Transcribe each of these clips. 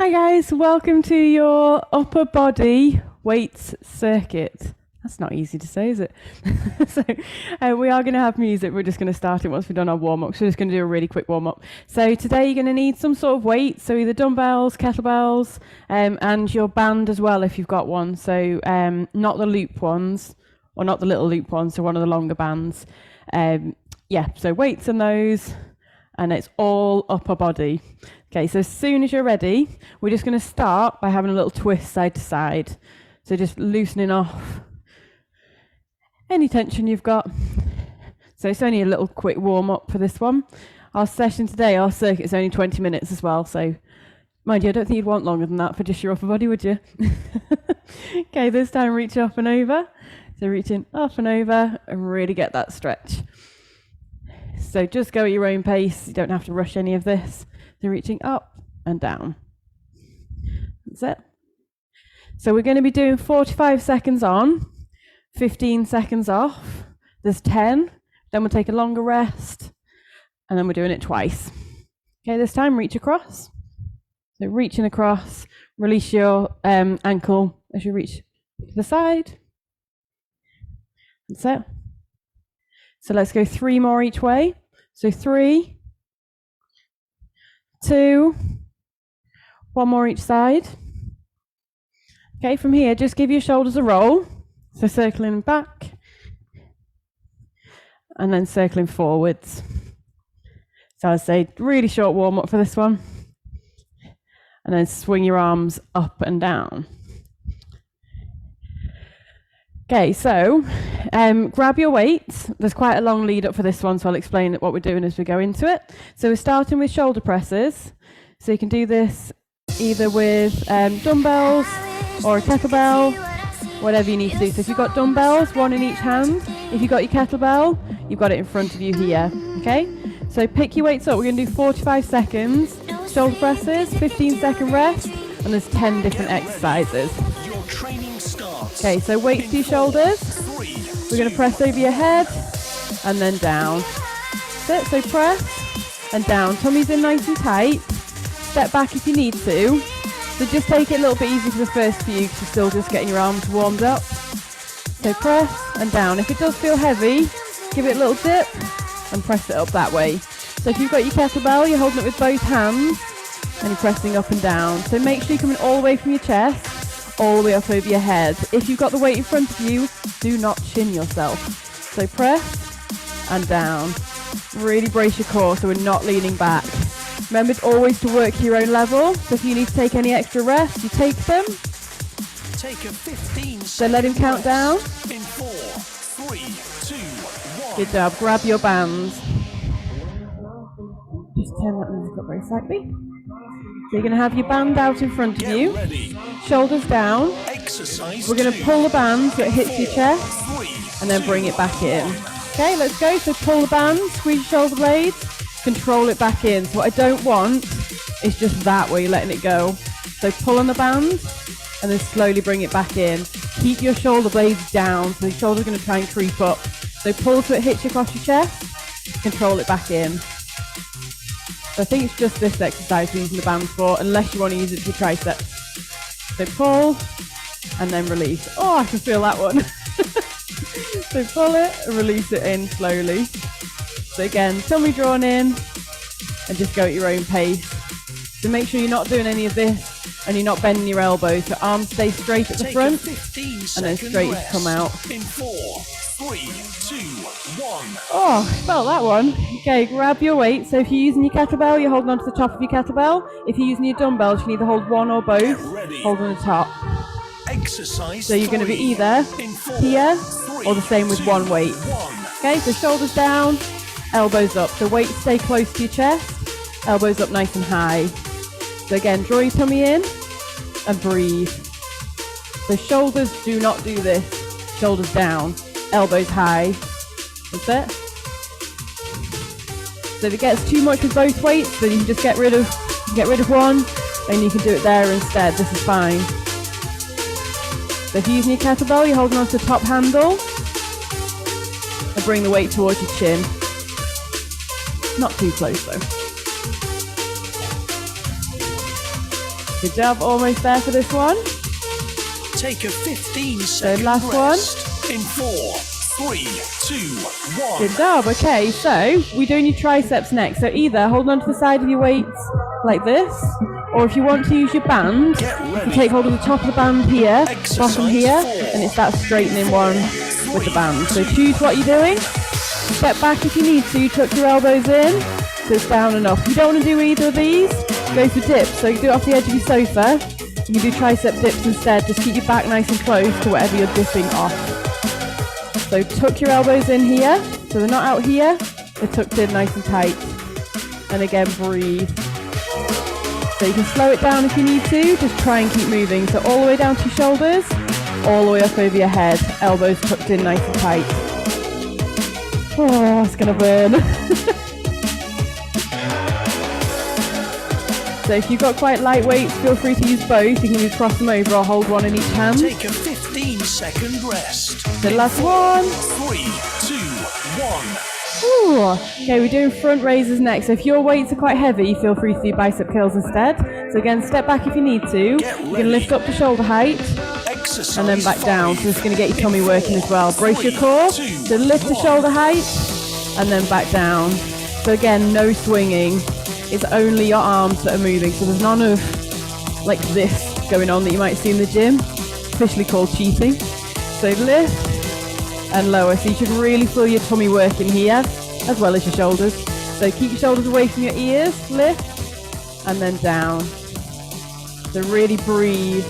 Hi guys, welcome to your upper body weights circuit. That's not easy to say, is it? So we are going to have music. We're just going to start it once we've done our warm-up. So we're just going to do a really quick warm-up. So today you're going to need some sort of weight, so either dumbbells, kettlebells, and your band as well if you've got one. So not the loop ones, or not the little loop ones, so one of the longer bands. Yeah, so weights and those, and it's all upper body. Okay, so as soon as you're ready, we're just going to start by having a little twist side to side. So just loosening off any tension you've got. So it's only a little quick warm up for this one. Our session today, our circuit is only 20 minutes as well. So mind you, I don't think you'd want longer than that for just your upper body, would you? Okay, this time reach up and over. So reaching up and over and really get that stretch. So just go at your own pace. You don't have to rush any of this. So reaching up and down. That's it. So we're going to be doing 45 seconds on, 15 seconds off. There's 10. Then we'll take a longer rest. And then we're doing it twice. Okay, this time reach across. So reaching across, release your ankle as you reach to the side. That's it. So let's go 3 more each way. So 3, 2, 1 more each side. Okay, from here, just give your shoulders a roll. So circling back and then circling forwards. So I'd say really short warm up for this one. And then swing your arms up and down. Okay, so grab your weights. There's quite a long lead up for this one, so I'll explain what we're doing as we go into it. So we're starting with shoulder presses. So you can do this either with dumbbells or a kettlebell, whatever you need to do. So if you've got dumbbells, 1 in each hand. If you've got your kettlebell, you've got it in front of you here, okay? So pick your weights up. We're going to do 45 seconds, shoulder presses, 15-second rest, and there's 10 different exercises. Okay, so weights to your shoulders. We're going to press over your head and then down. That's it, so press and down. Tummy's in nice and tight. Step back if you need to. So just take it a little bit easy for the first few because you're still just getting your arms warmed up. So press and down. If it does feel heavy, give it a little dip and press it up that way. So if you've got your kettlebell, you're holding it with both hands and you're pressing up and down. So make sure you're coming all the way from your chest, all the way up over your head. If you've got the weight in front of you, do not chin yourself. So press and down. Really brace your core so we're not leaning back. Remember always to work your own level. So if you need to take any extra rest, you take them. Take a 15 so let him count down. In 4, 3, 2, 1. Good job. Grab your bands. Just turn that music up very slightly. So you're going to have your band out in front of you. Ready. Shoulders down. Exercise. We're going to pull the band so it hits your chest and then bring it back in. Okay, let's go. So pull the band, squeeze your shoulder blades, control it back in. So what I don't want is just that where you're letting it go. So pull on the band and then slowly bring it back in. Keep your shoulder blades down so the shoulder's going to try and creep up. So pull so it hits you across your chest, control it back in. So I think it's just this exercise we're using the band for, unless you want to use it for your triceps. So pull and then release. Oh, I can feel that one. So pull it and release it in slowly. So again, tummy drawn in and just go at your own pace. So make sure you're not doing any of this and you're not bending your elbows. So arms stay straight at the front and then straight to come out. In 4, 3, 2, 1. Oh, felt that one. Okay, grab your weight. So if you're using your kettlebell, you're holding onto the top of your kettlebell. If you're using your dumbbells, you can either hold one or both. Hold on the top. Exercise. So you're going to be either here or the same with one weight. Okay, so shoulders down, elbows up. So weight stay close to your chest, elbows up nice and high. So again, draw your tummy in and breathe. So shoulders do not do this. Shoulders down, elbows high. That's it. So if it gets too much with both weights, then you can just get rid of one and you can do it there instead. This is fine. So if you're using your kettlebell, you're holding onto the top handle and bring the weight towards your chin. Not too close though. Good job, almost there for this one. Take a 15-second last rest. In 4, 3, 2, 1. Good job. Okay, so we're doing your triceps next. So either hold on to the side of your weights like this, or if you want to use your band, you take hold of the top of the band here, bottom here, and it's that straightening one with the band. So choose what you're doing. Step back if you need to, tuck your elbows in, so it's down and up. If you don't want to do either of these, go for dips. So you can do it off the edge of your sofa. You can do tricep dips instead. Just keep your back nice and close to whatever you're dipping off. So tuck your elbows in here, so they're not out here, they're tucked in nice and tight. And again, breathe. So you can slow it down if you need to, just try and keep moving. So all the way down to your shoulders, all the way up over your head, elbows tucked in nice and tight. Oh, it's gonna burn. So if you've got quite light weights, feel free to use both. You can either cross them over or hold one in each hand. Take a 15-second rest. The last one. 3, 2, 1. Ooh. Okay, we're doing front raises next. So if your weights are quite heavy, feel free to do bicep curls instead. So again, step back if you need to. You can lift up to shoulder height and then back down. So it's going to get your tummy working as well. Brace your core. So lift to shoulder height and then back down. So again, no swinging. It's only your arms that are moving. So there's none of like this going on that you might see in the gym. Officially called cheating. So lift and lower. So you should really feel your tummy working here as well as your shoulders. So keep your shoulders away from your ears, lift and then down. So really breathe,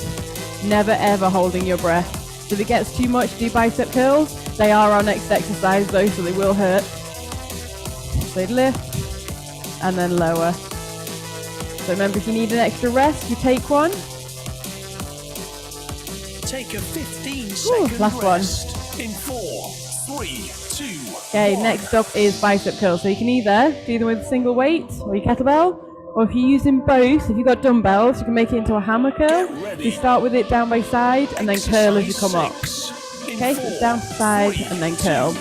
never ever holding your breath. So if it gets too much, do bicep curls. They are our next exercise though, so they will hurt. So lift and then lower. So remember, if you need an extra rest, you take one. Take a 15-second last rest. In 4, 3, 2, Okay, 1. next up is bicep curls. So you can either do them with a single weight or your kettlebell, or if you're using both, if you've got dumbbells, you can make it into a hammer curl. You start with it down by side and then curl as you come up. Okay, so it's down to side and then curl.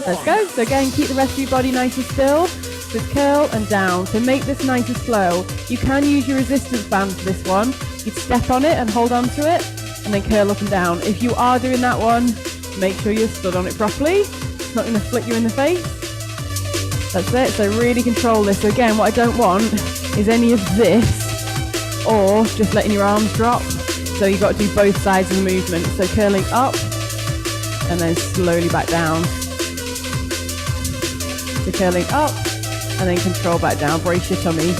Let's go. So again, keep the rest of your body nice and still. Just curl and down. So make this nice and slow. You can use your resistance band for this one. You can step on it and hold on to it and then curl up and down. If you are doing that one, make sure you're stood on it properly. It's not going to flick you in the face. That's it. So really control this. So again, what I don't want is any of this or just letting your arms drop. So you've got to do both sides of the movement. So curling up and then slowly back down. So curling up and then control back down. Brace your tummy.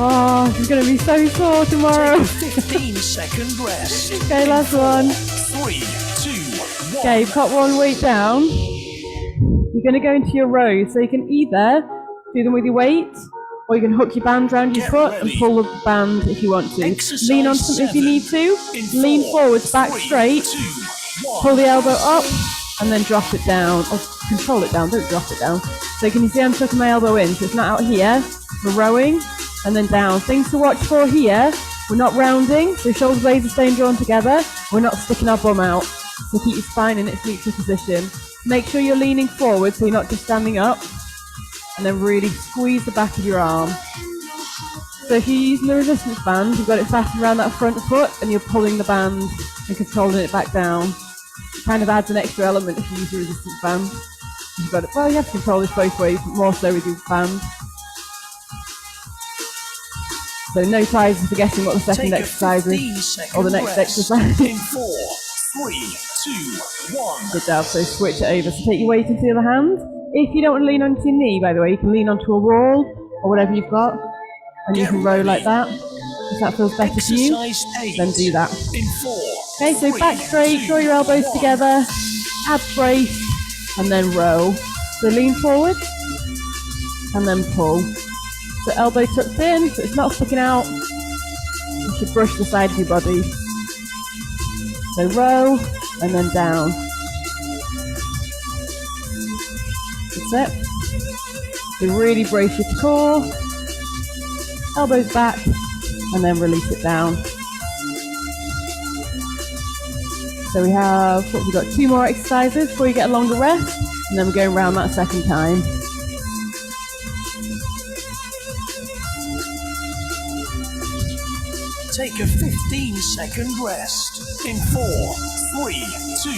Oh, this is going to be so sore tomorrow. Take a 15-second rest. Okay, last one. 3, 2, 1. Okay, you've got one weight down. You're going to go into your rows. So you can either do them with your weight, or you can hook your band around your foot and pull the band if you want to. Lean on something if you need to. Lean forwards, back straight. Pull the elbow up and then drop it down. Or control it down, don't drop it down. So can you see I'm tucking my elbow in? So it's not out here. We're rowing and then down. Things to watch for here. We're not rounding, so shoulder blades are staying drawn together. We're not sticking our bum out. So keep your spine in its neutral position. Make sure you're leaning forward so you're not just standing up. And then really squeeze the back of your arm. So if you're using the resistance band, you've got it fastened around that front foot and you're pulling the band and controlling it back down. It kind of adds an extra element if you use your resistance band. You've got it. Well, you have to control this both ways, but more so with your band. So no ties for guessing what the second exercise is, or the next exercise. In 4, 3, 2, 1. Good job, so switch it over. So take your weight into the other hand. If you don't want to lean onto your knee, by the way, you can lean onto a wall, or whatever you've got, and you can row like that. If that feels better for you, then do that. In 4, Okay, so back straight, draw your elbows together, abs brace, and then row. So lean forward, and then pull. So elbow tucked in, so it's not sticking out. You should brush the side of your body. So row, and then down. That's it. So really brace your core. Elbows back, and then release it down. So we have, what have we got, 2 more exercises before you get a longer rest, and then we're going around that second time. Take a 15-second rest. In 4, 3, 2,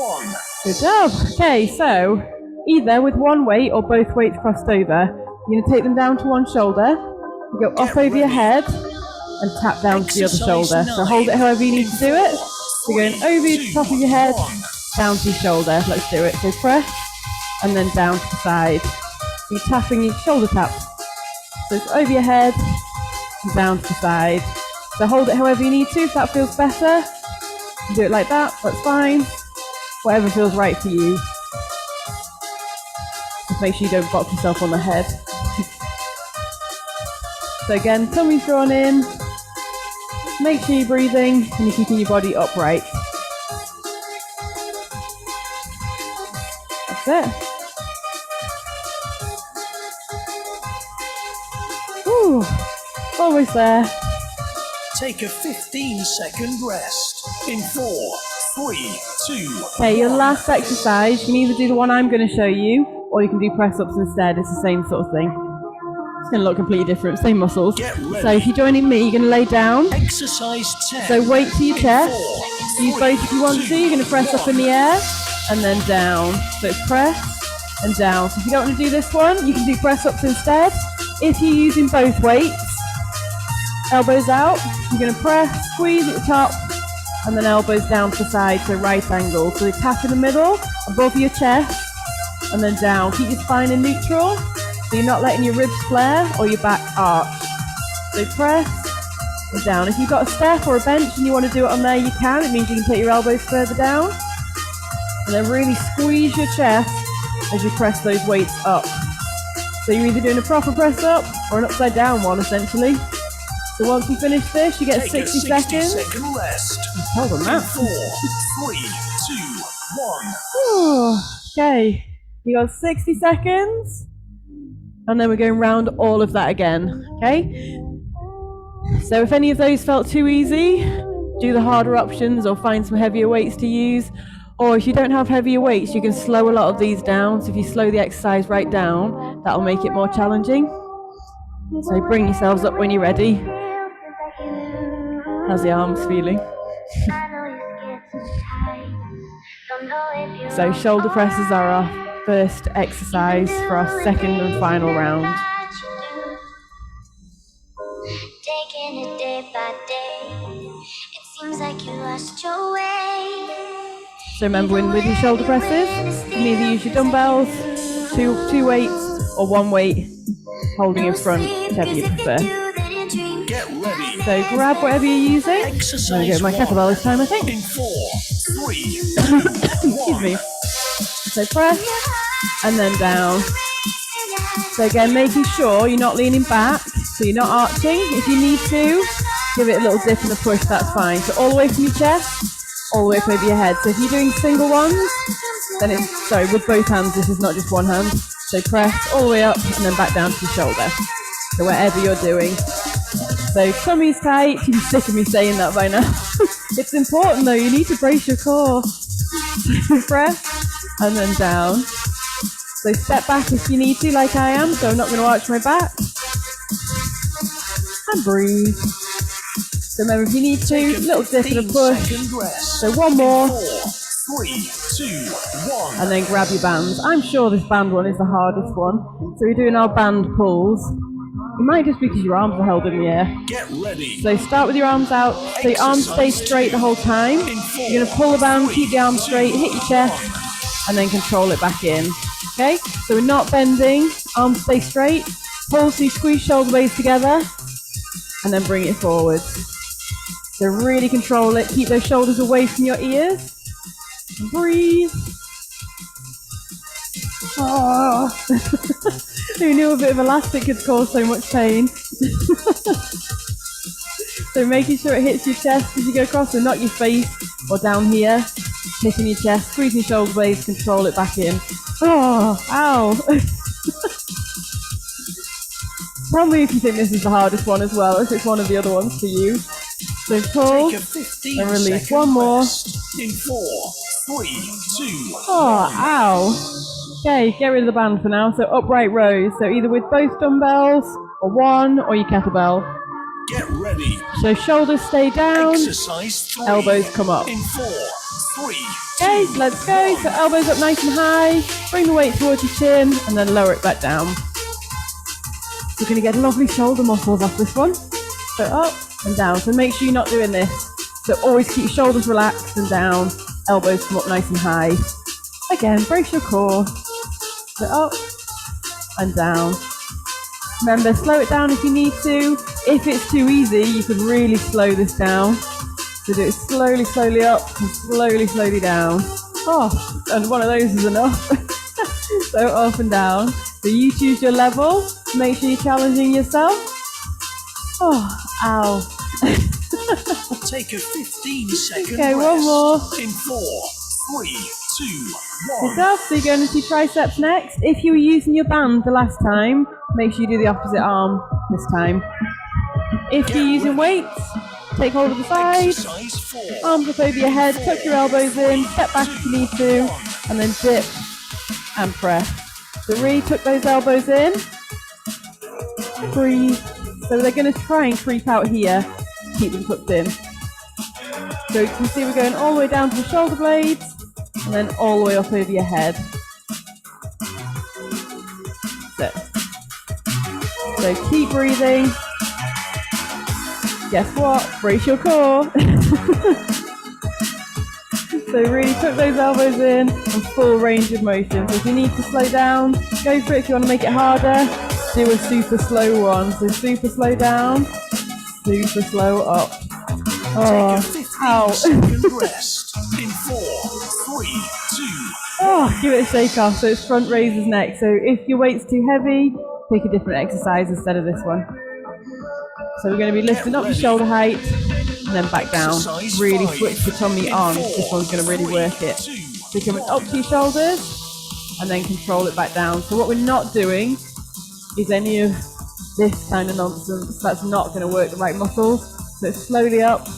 1. Good job. Okay, so either with one weight or both weights crossed over, you're going to take them down to one shoulder, you go up over your head and tap down to the other shoulder. So hold it however you need to do it. So you're going over the top of your head, down to your shoulder. Let's do it. So press and then down to the side. So you're tapping your shoulder taps. So it's over your head and down to the side. So hold it however you need to. If that feels better, you do it like that. That's fine. Whatever feels right for you. Just make sure you don't box yourself on the head. So again, tummy's drawn in. Make sure you're breathing and you're keeping your body upright. That's it. Ooh, almost there. Take a 15-second rest. In 4, 3, 2. Okay, your last exercise, you can either do the one I'm going to show you, or you can do press-ups instead. It's the same sort of thing. It's going to look completely different, same muscles. So if you're joining me, you're going to lay down. Exercise 10. So weight to your chest. Use both if you want to. You're going to press up in the air and then down. So it's press and down. So if you don't want to do this one, you can do press-ups instead. If you're using both weights, elbows out, you're going to press, squeeze at the top, and then elbows down to the side, so right angle. So they tap in the middle, above your chest, and then down. Keep your spine in neutral, so you're not letting your ribs flare or your back arch. So press and down. If you've got a step or a bench and you want to do it on there, you can. It means you can take your elbows further down. And then really squeeze your chest as you press those weights up. So you're either doing a proper press up or an upside down one, essentially. So once you finish this, you get 60 seconds. Second rest. Hold on that. 4, 3, 2, 1. Okay, you got 60 seconds. And then we're going round all of that again, okay? So if any of those felt too easy, do the harder options or find some heavier weights to use. Or if you don't have heavier weights, you can slow a lot of these down. So if you slow the exercise right down, that'll make it more challenging. So bring yourselves up when you're ready. How's the arms feeling? So shoulder presses are our first exercise for our second and final round. Taking it day by day, it seems like you lost your way. So remember, with your shoulder presses, you can either use your dumbbells, two weights, or one weight, holding in front, whichever you prefer. Get ready. So grab whatever you're using. I'm going to go with my kettlebell this time, I think. In 4, 3, 2, 1. Excuse me. So press, and then down. So again, making sure you're not leaning back, so you're not arching. If you need to, give it a little dip and a push, that's fine. So all the way from your chest, all the way up over your head. So if you're doing single ones, then it's, sorry, with both hands, this is not just one hand. So press all the way up and then back down to your shoulder. So whatever you're doing. So tummy's tight, you're sick of me saying that by now. It's important though, you need to brace your core. Press and then down. So step back if you need to, like I am, so I'm not going to arch my back. And breathe. So remember, if you need to, a little dip and a push. So one more. 4, 3, 2, 1. And then grab your bands. I'm sure this band one is the hardest one. So we're doing our band pulls. It might just be because your arms are held in the air. Get ready. So start with your arms out. So your arms stay straight the whole time. You're going to pull the band, keep the arms straight, hit your chest, and then control it back in. Okay? So we're not bending. Arms stay straight. Pull, so you squeeze shoulder blades together, and then bring it forward. So really control it. Keep those shoulders away from your ears. Breathe. Oh. Who knew a bit of elastic could cause so much pain? So making sure it hits your chest as you go across, so not your face or down here. Hitting your chest, squeezing your shoulder blades, control it back in. Oh, ow. Tell me if you think this is the hardest one as well, if it's one of the other ones for you. So pull and release. One more. In 4, 3, 2. Oh, ow. Okay, get rid of the band for now. So upright rows. So either with both dumbbells, or one, or your kettlebell. Get ready. ready. So shoulders stay down, Exercise 3. elbows come up. In 4, 3, Okay, 2, let's go. So elbows up nice and high, bring the weight towards your chin, and then lower it back down. You're going to get lovely shoulder muscles off this one. So up and down. So make sure you're not doing this. So always keep shoulders relaxed and down, elbows come up nice and high. Again, brace your core. So up and down. Remember, slow it down if you need to. If it's too easy, you can really slow this down. So do it slowly, slowly up and slowly, slowly down. Oh, and one of those is enough. So up and down. So you choose your level. Make sure you're challenging yourself. Oh, ow. Take a 15-second Okay, rest. one more. In 4, 3, 2, Good 1. stuff. So you're going to do triceps next. If you were using your band the last time, make sure you do the opposite arm this time. If you're using weights, take hold of the side, Exercise 4. arms up over your head, tuck your elbows in, step back if you need to, and then dip and press. So really tuck those elbows in. Breathe. So they're going to try and creep out here. Keep them tucked in. So you can see we're going all the way down to the shoulder blades, and then all the way up over your head. So keep breathing. Guess what? Brace your core. So really tuck those elbows in and full range of motion. So if you need to slow down, go for it. If you want to make it harder, do a super slow one. So super slow down, super slow up. Oh, ow. 15-second rest. In 4, 3, 2. Oh, give it a shake off. So it's front raises next. So if your weight's too heavy, pick a different exercise instead of this one. So we're going to be lifting up your shoulder height and then back down. Really switch the tummy on. This one's going to really work it. So you're coming up to your shoulders and then control it back down. So what we're not doing is any of this kind of nonsense. That's not going to work the right muscles. So it's slowly up,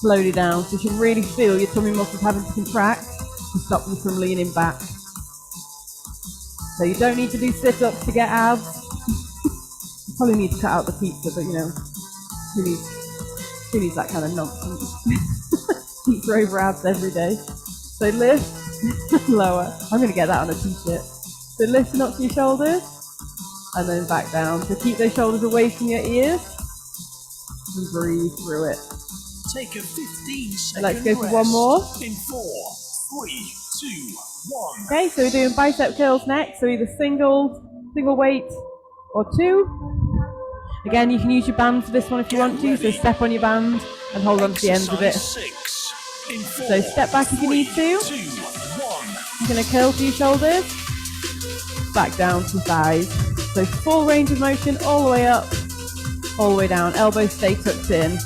slowly down. So you should really feel your tummy muscles having to contract to stop you from leaning back. So you don't need to do sit-ups to get abs. You probably need to cut out the pizza, but you know, who needs that kind of nonsense? Pizza over abs every day. So lift, lower. I'm going to get that on a t-shirt. So lifting up to your shoulders and then back down. So keep those shoulders away from your ears and breathe through it. Take a 15-second Let's go for one more. In 4, 3, 2, 1. Okay, so we're doing bicep curls next. So either single weight or two. Again, you can use your band for this one if you want to. So step on your band and hold on to the ends of it. So step back if you need to. You're going to curl to your shoulders. Back down to thighs. So full range of motion all the way up, all the way down. Elbows stay tucked in.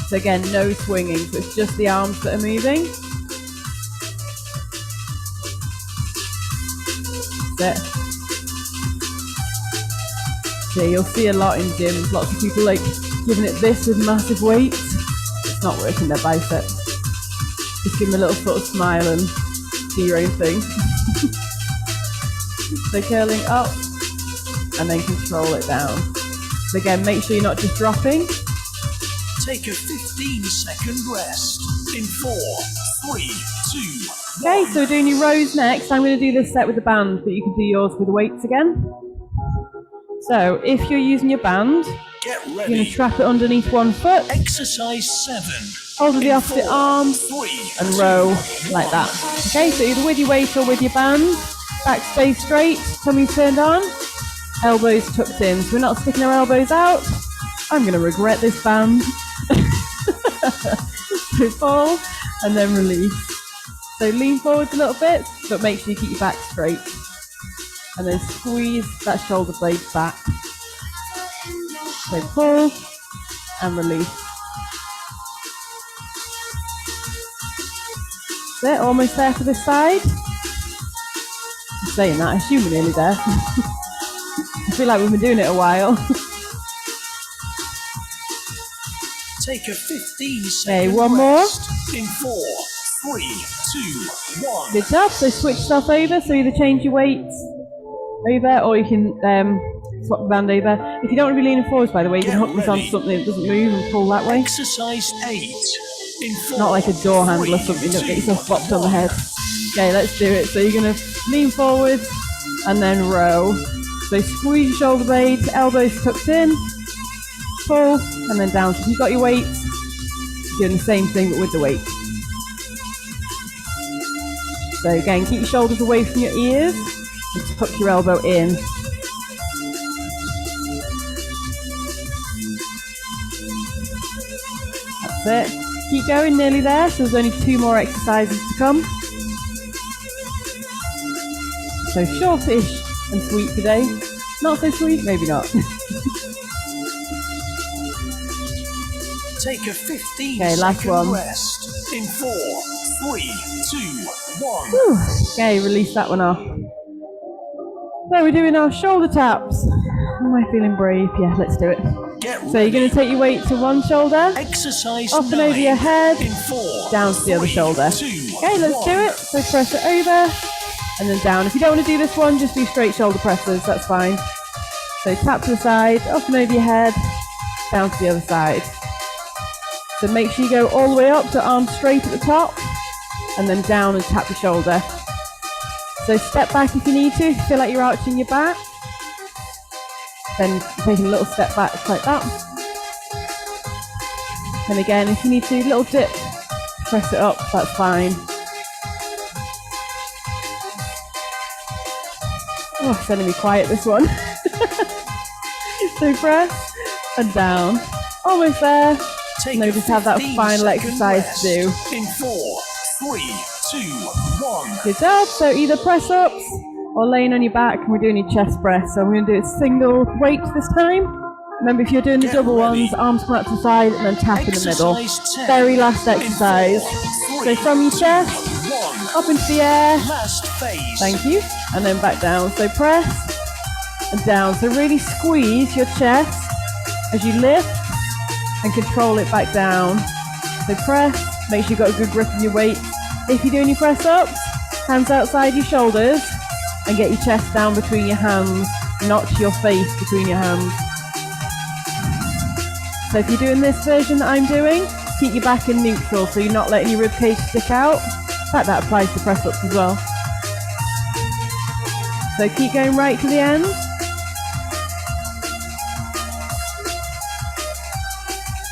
So again, no swinging. So it's just the arms that are moving. That's it. Yeah, you'll see a lot in gyms. Lots of people like giving it this with massive weights. It's not working their biceps. Just give them a little sort of smile and do your own thing. So curling up and then control it down. So again, make sure you're not just dropping. Take a 15-second rest. In 4, 3, 2. Okay, so we're doing your rows next. I'm going to do this set with the band, but you can do yours with the weights again. So if you're using your band, Get you're ready. going to strap it underneath one foot, Exercise 7. hold with the opposite arm, 3, and row like that. Okay, so either with your weight or with your band. Back stays straight, tummy turned on, elbows tucked in. So we're not sticking our elbows out. I'm going to regret this band. So pull and then release. So lean forwards a little bit, but make sure you keep your back straight. And then squeeze that shoulder blade back. So pull and release. That's it, almost there for this side. I'm saying that, I assume we're nearly there. I feel like we've been doing it a while. Take a 15-second Okay, one more. rest. In 4, 3, 2, 1. Good job, so switch stuff over, so either change your weights over or you can swap the band over. If you don't want to be leaning forwards, by the way, you can hook this onto something that doesn't move and pull that way. Exercise 8 in 4, Not like a door handle or 3, something, don't get 2, yourself bopped on the 1. head. Okay, let's do it. So you're going to lean forward and then row. So squeeze your shoulder blades, elbows tucked in, pull, and then down. So if you've got your weights, you're doing the same thing but with the weight. So again, keep your shoulders away from your ears and tuck your elbow in. That's it. Keep going, nearly there. So there's only 2 more exercises to come. So shortish and sweet today. Not so sweet, maybe not. Take a 15 Okay, last second one. rest in 4, 3, 2, 1. Whew. Okay, release that one off. So we're doing our shoulder taps. Am I feeling brave? Yeah, let's do it. Get So you're going to take your weight to one shoulder, exercise up and 9 over your head, in 4, down to the other 3, shoulder. 2, Okay, let's do 1. it. So press it over and then down. If you don't want to do this one, just do straight shoulder presses, that's fine. So tap to the side, up and over your head, down to the other side. So make sure you go all the way up, so arms straight at the top, and then down and tap the shoulder. So step back if you need to, if you feel like you're arching your back. Then taking a little step back like that. And again, if you need to, little dip, press it up, that's fine. Oh, it's sending me quiet, this one. So press and down. Almost there. Take No, a just have that 15 final second exercise to do. rest in 4, 3, 2, 1. Good job. So either press ups or laying on your back, and we're doing your chest press. So I'm going to do a single weight this time. Remember, if you're doing the Get double ready. ones, arms come out to the side and then tap in the middle. Exercise 10 Very last in exercise. 4, 3, So from your 2, chest, 1. up into the air. Last phase. Thank you. And then back down. So press and down. So really squeeze your chest as you lift and control it back down. So press, make sure you've got a good grip on your weight. If you're doing your press ups, hands outside your shoulders and get your chest down between your hands, not your face between your hands. So if you're doing this version that I'm doing, keep your back in neutral so you're not letting your ribcage stick out. In fact, that applies to press ups as well. So keep going right to the end.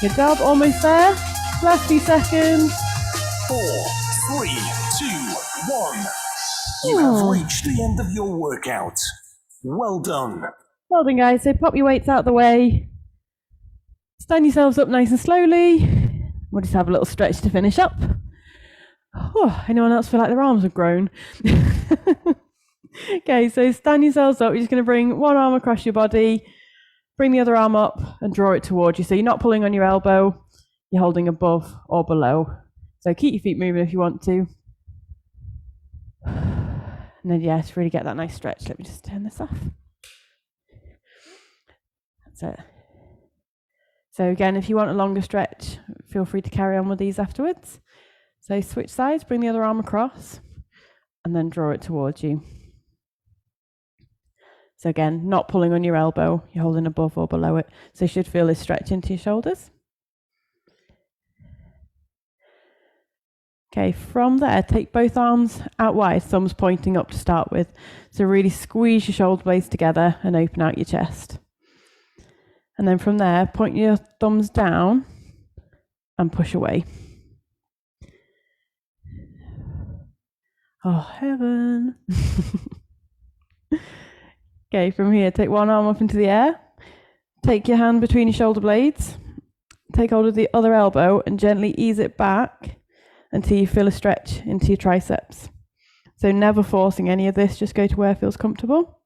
Good job, almost there. Last few seconds. 4, 3, 2, 1. You have reached the end of your workout. Well done. Well done, guys. So pop your weights out of the way. Stand yourselves up nice and slowly. We'll just have a little stretch to finish up. Oh, anyone else feel like their arms have grown? Okay, so stand yourselves up. You're just going to bring one arm across your body, bring the other arm up and draw it towards you. So you're not pulling on your elbow, you're holding above or below. So keep your feet moving if you want to. And then, yeah, to really get that nice stretch, let me just turn this off. That's it. So again, if you want a longer stretch, feel free to carry on with these afterwards. So switch sides, bring the other arm across, and then draw it towards you. So again, not pulling on your elbow, you're holding above or below it. So you should feel this stretch into your shoulders. Okay, from there, take both arms out wide, thumbs pointing up to start with. So really squeeze your shoulder blades together and open out your chest. And then from there, point your thumbs down and push away. Oh, heaven. Okay, from here, take one arm up into the air. Take your hand between your shoulder blades. Take hold of the other elbow and gently ease it back until you feel a stretch into your triceps. So never forcing any of this, just go to where it feels comfortable.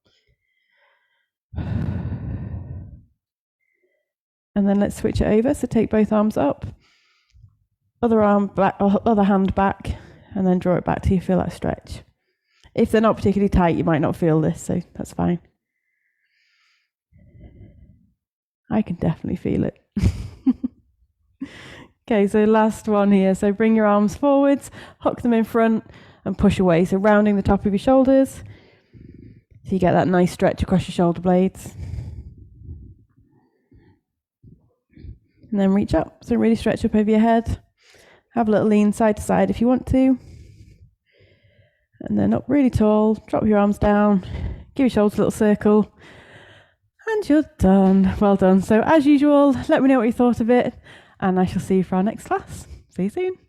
And then let's switch it over. So take both arms up, other arm back, or other hand back, and then draw it back till you feel that stretch. If they're not particularly tight, you might not feel this, so that's fine. I can definitely feel it. Okay, so last one here. So bring your arms forwards, hook them in front, and push away. So rounding the top of your shoulders, so you get that nice stretch across your shoulder blades. And then reach up. So really stretch up over your head. Have a little lean side to side if you want to. And then up really tall. Drop your arms down. Give your shoulders a little circle. And you're done. Well done. So as usual, let me know what you thought of it. And I shall see you for our next class. See you soon.